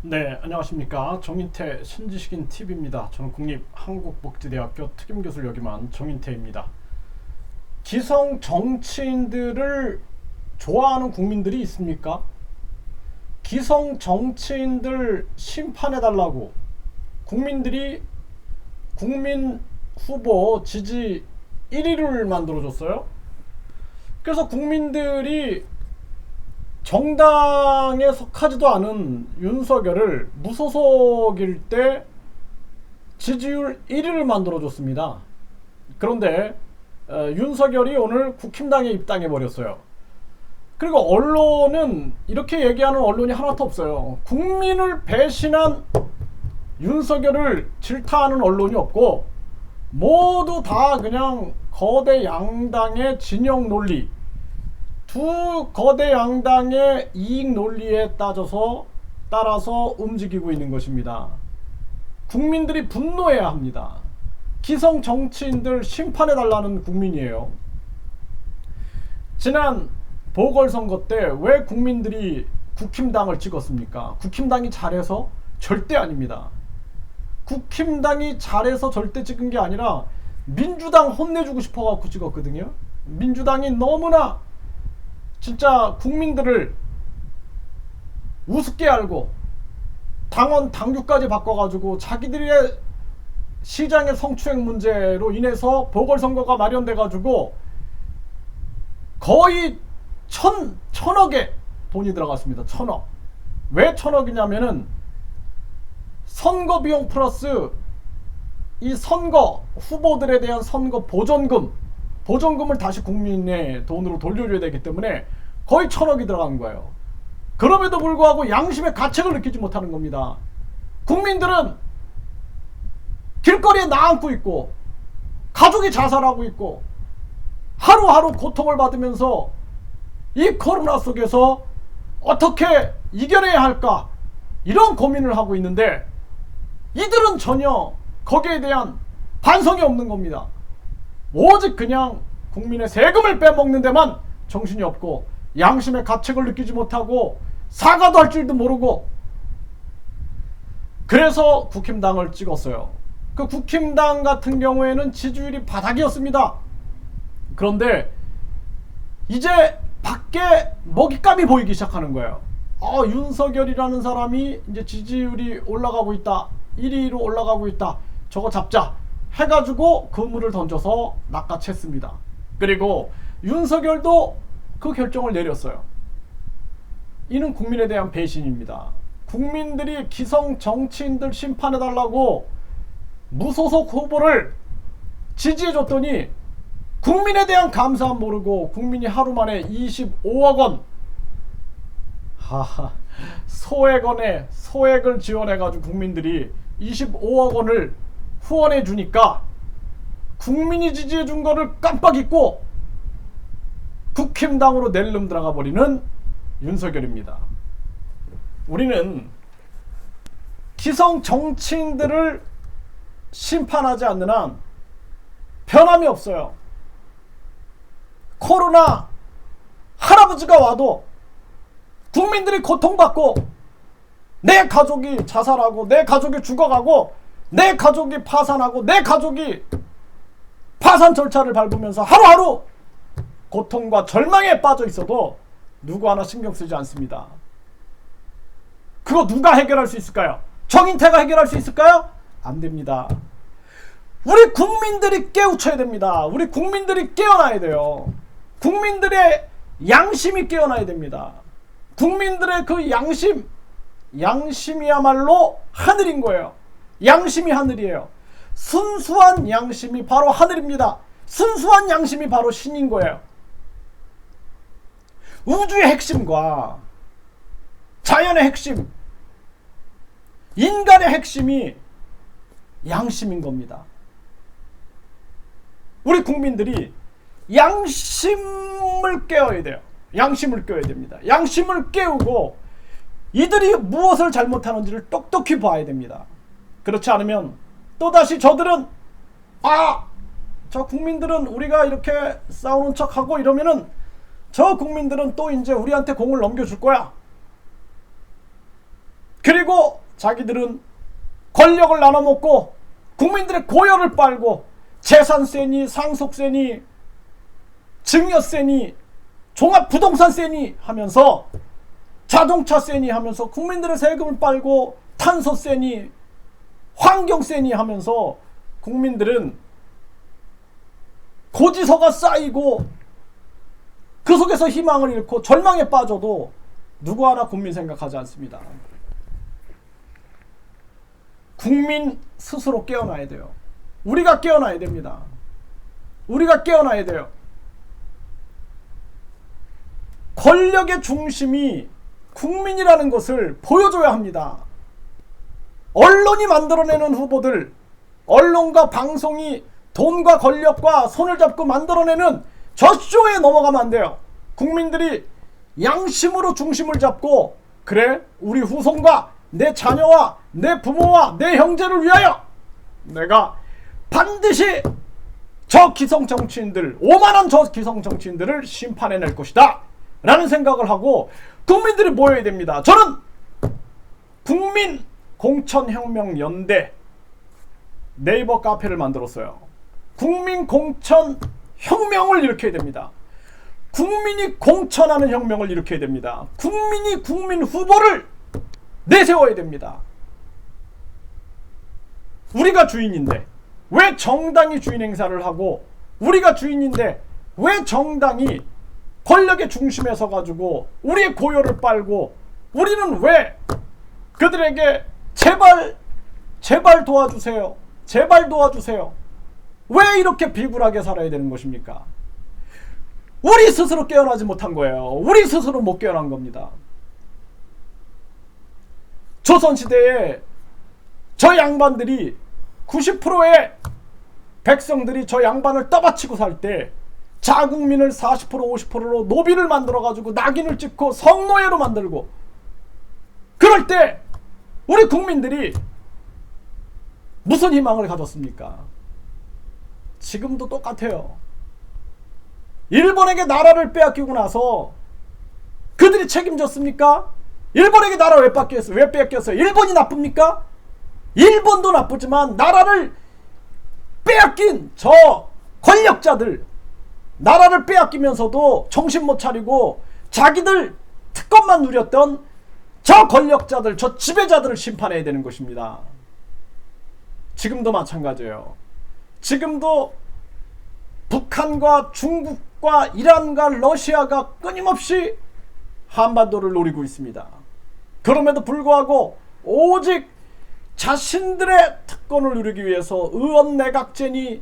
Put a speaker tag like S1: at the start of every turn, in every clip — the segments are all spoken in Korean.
S1: 네, 안녕하십니까. 정인태 신지식인 TV입니다. 저는 국립한국복지대학교 특임교수를 역임한 정인태입니다. 기성 정치인들을 좋아하는 국민들이 있습니까? 기성 정치인들 심판해달라고 국민들이 국민 후보 지지 1위를 만들어줬어요. 그래서 국민들이 정당에 속하지도 않은 윤석열을 무소속일 때 지지율 1위를 만들어줬습니다. 그런데 윤석열이 오늘 국힘당에 입당해버렸어요. 그리고 언론은 이렇게 얘기하는 언론이 하나도 없어요. 국민을 배신한 윤석열을 질타하는 언론이 없고 모두 다 그냥 거대 양당의 진영 논리, 두 거대 양당의 이익 논리에 따라서 움직이고 있는 것입니다. 국민들이 분노해야 합니다. 기성 정치인들 심판해달라는 국민이에요. 지난 보궐선거 때 왜 국민들이 국힘당을 찍었습니까? 국힘당이 잘해서? 절대 아닙니다. 국힘당이 잘해서 절대 찍은 게 아니라 민주당 혼내주고 싶어갖고 찍었거든요. 민주당이 너무나 진짜 국민들을 우습게 알고 당원 당규까지 바꿔가지고 자기들의 시장의 성추행 문제로 인해서 보궐선거가 마련돼가지고 거의 천억의 돈이 들어갔습니다. 천억. 왜 천억이냐면은 선거 비용 플러스 이 선거 후보들에 대한 선거 보전금을 다시 국민의 돈으로 돌려줘야 되기 때문에 거의 천억이 들어간 거예요. 그럼에도 불구하고 양심의 가책을 느끼지 못하는 겁니다. 국민들은 길거리에 나앉고 있고 가족이 자살하고 있고 하루하루 고통을 받으면서 이 코로나 속에서 어떻게 이겨내야 할까 이런 고민을 하고 있는데 이들은 전혀 거기에 대한 반성이 없는 겁니다. 오직 그냥 국민의 세금을 빼먹는 데만 정신이 없고 양심의 가책을 느끼지 못하고 사과도 할 줄도 모르고 그래서 국힘당을 찍었어요. 그 국힘당 같은 경우에는 지지율이 바닥이었습니다. 그런데 이제 밖에 먹잇감이 보이기 시작하는 거예요. 윤석열이라는 사람이 이제 지지율이 올라가고 있다. 1위로 올라가고 있다. 저거 잡자. 해가지고 그물을 던져서 낚아챘습니다. 그리고 윤석열도 그 결정을 내렸어요. 이는 국민에 대한 배신입니다. 국민들이 기성 정치인들 심판해달라고 무소속 후보를 지지해줬더니 국민에 대한 감사함 모르고 국민이 하루 만에 25억 원 소액을 지원해가지고 국민들이 25억 원을 후원해 주니까 국민이 지지해 준 거를 깜빡 잊고 국힘당으로 낼름 들어가 버리는 윤석열입니다. 우리는 기성 정치인들을 심판하지 않는 한 변함이 없어요. 코로나 할아버지가 와도 국민들이 고통받고 내 가족이 자살하고 내 가족이 죽어가고 내 가족이 파산하고 내 가족이 파산 절차를 밟으면서 하루하루 고통과 절망에 빠져 있어도 누구 하나 신경 쓰지 않습니다. 그거 누가 해결할 수 있을까요? 정인태가 해결할 수 있을까요? 안 됩니다. 우리 국민들이 깨우쳐야 됩니다. 우리 국민들이 깨어나야 돼요. 국민들의 양심이 깨어나야 됩니다. 국민들의 그 양심이야말로 하늘인 거예요. 양심이 하늘이에요. 순수한 양심이 바로 하늘입니다. 순수한 양심이 바로 신인 거예요. 우주의 핵심과 자연의 핵심, 인간의 핵심이 양심인 겁니다. 우리 국민들이 양심을 깨워야 돼요. 양심을 깨워야 됩니다. 양심을 깨우고 이들이 무엇을 잘못하는지를 똑똑히 봐야 됩니다. 그렇지 않으면 또다시 저들은 저 국민들은 우리가 이렇게 싸우는 척하고 이러면은 저 국민들은 또 이제 우리한테 공을 넘겨줄 거야. 그리고 그리고 자기들은 권력을 나눠먹고 국민들의 고열을 빨고 재산세니 상속세니 증여세니 종합부동산세니 하면서 자동차세니 하면서 국민들의 세금을 빨고 탄소세니 환경세니 하면서 국민들은 고지서가 쌓이고 그 속에서 희망을 잃고 절망에 빠져도 누구 하나 국민 생각하지 않습니다. 국민 스스로 깨어나야 돼요. 우리가 깨어나야 됩니다. 우리가 깨어나야 돼요. 권력의 중심이 국민이라는 것을 보여줘야 합니다. 언론이 만들어내는 후보들, 언론과 방송이 돈과 권력과 손을 잡고 만들어내는 저 쇼에 넘어가면 안 돼요. 국민들이 양심으로 중심을 잡고 그래 우리 후손과 내 자녀와 내 부모와 내 형제를 위하여 내가 반드시 저 기성 정치인들 오만한 저 기성 정치인들을 심판해낼 것이다 라는 생각을 하고 국민들이 모여야 됩니다. 저는 국민 공천혁명연대 네이버 카페를 만들었어요. 국민 공천혁명을 일으켜야 됩니다. 국민이 공천하는 혁명을 일으켜야 됩니다. 국민이 국민 후보를 내세워야 됩니다. 우리가 주인인데 왜 정당이 주인 행사를 하고 우리가 주인인데 왜 정당이 권력의 중심에 서가지고 우리의 고열을 빨고 우리는 왜 그들에게 제발 도와주세요. 제발 도와주세요. 왜 이렇게 비굴하게 살아야 되는 것입니까? 우리 스스로 깨어나지 못한 거예요. 우리 스스로 못 깨어난 겁니다. 조선시대에 저 양반들이 90%의 백성들이 저 양반을 떠받치고 살 때 자국민을 40% 50%로 노비를 만들어가지고 낙인을 찍고 성노예로 만들고 그럴 때 우리 국민들이 무슨 희망을 가졌습니까? 지금도 똑같아요. 일본에게 나라를 빼앗기고 나서 그들이 책임졌습니까? 일본에게 나라 왜 뺏겼어요? 왜 뺏겼어요? 일본이 나쁩니까? 일본도 나쁘지만 나라를 빼앗긴 저 권력자들 나라를 빼앗기면서도 정신 못 차리고 자기들 특권만 누렸던 저 권력자들 저 지배자들을 심판해야 되는 것입니다. 지금도 마찬가지예요. 지금도 북한과 중국과 이란과 러시아가 끊임없이 한반도를 노리고 있습니다. 그럼에도 불구하고 오직 자신들의 특권을 누리기 위해서 의원 내각제니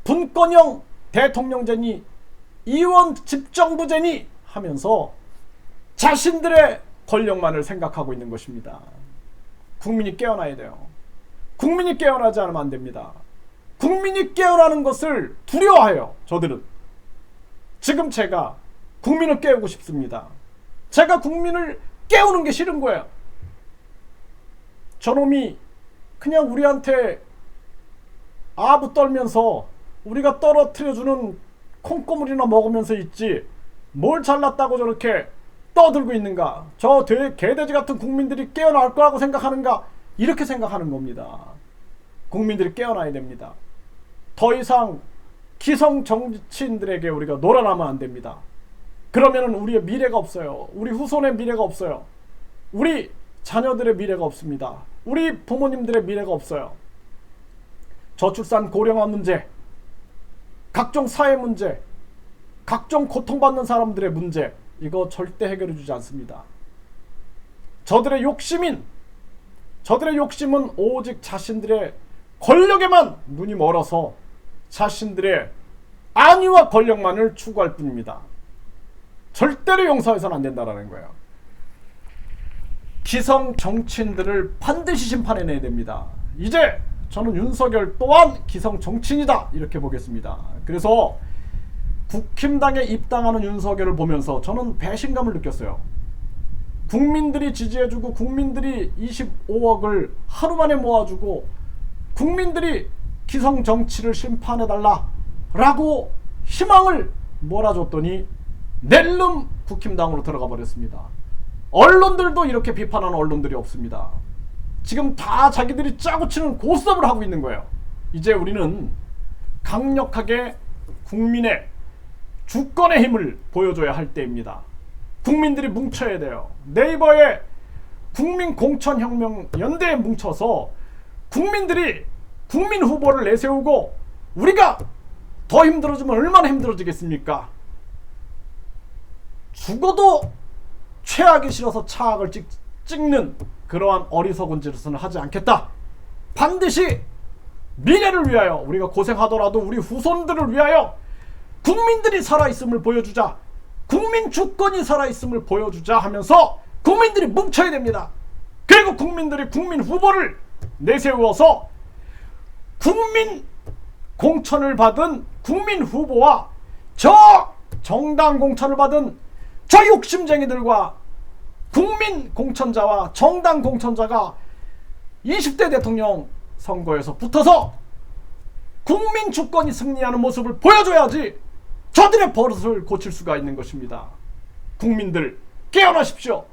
S1: 분권형 대통령제니 이원 집정부제니 하면서 자신들의 권력만을 생각하고 있는 것입니다. 국민이 깨어나야 돼요. 국민이 깨어나지 않으면 안 됩니다. 국민이 깨어나는 것을 두려워해요. 저들은. 지금 제가 국민을 깨우고 싶습니다. 제가 국민을 깨우는 게 싫은 거예요. 저놈이 그냥 우리한테 아부 떨면서 우리가 떨어뜨려주는 콩고물이나 먹으면서 있지 뭘 잘났다고 저렇게 떠들고 있는가. 저 개돼지 같은 국민들이 깨어날 거라고 생각하는가. 이렇게 생각하는 겁니다. 국민들이 깨어나야 됩니다. 더 이상 기성 정치인들에게 우리가 놀아나면 안 됩니다. 그러면 우리의 미래가 없어요. 우리 후손의 미래가 없어요. 우리 자녀들의 미래가 없습니다. 우리 부모님들의 미래가 없어요. 저출산 고령화 문제, 각종 사회 문제, 각종 고통받는 사람들의 문제, 이거 절대 해결해 주지 않습니다. 저들의 욕심은 오직 자신들의 권력에만 눈이 멀어서 자신들의 안위와 권력만을 추구할 뿐입니다. 절대로 용서해서는 안 된다는 거예요. 기성 정치인들을 반드시 심판해내야 됩니다. 이제 저는 윤석열 또한 기성 정치인이다 이렇게 보겠습니다. 그래서 국힘당에 입당하는 윤석열을 보면서 저는 배신감을 느꼈어요. 국민들이 지지해주고 국민들이 25억을 하루 만에 모아주고 국민들이 기성 정치를 심판해달라 라고 희망을 몰아줬더니 낼름 국힘당으로 들어가 버렸습니다. 언론들도 이렇게 비판하는 언론들이 없습니다. 지금 다 자기들이 짜고 치는 고스톱을 하고 있는 거예요. 이제 우리는 강력하게 국민의 주권의 힘을 보여줘야 할 때입니다. 국민들이 뭉쳐야 돼요. 네이버에 국민공천혁명연대에 뭉쳐서 국민들이 국민 후보를 내세우고 우리가 더 힘들어지면 얼마나 힘들어지겠습니까? 죽어도 최악이 싫어서 차악을 찍는 그러한 어리석은 짓은 하지 않겠다. 반드시 미래를 위하여, 우리가 고생하더라도 우리 후손들을 위하여 국민들이 살아있음을 보여주자, 국민 주권이 살아있음을 보여주자 하면서 국민들이 뭉쳐야 됩니다. 그리고 국민들이 국민 후보를 내세워서 국민 공천을 받은 국민 후보와 저 정당 공천을 받은 저 욕심쟁이들과 국민 공천자와 정당 공천자가 20대 대통령 선거에서 붙어서 국민 주권이 승리하는 모습을 보여줘야지 저들의 버릇을 고칠 수가 있는 것입니다. 국민들 깨어나십시오.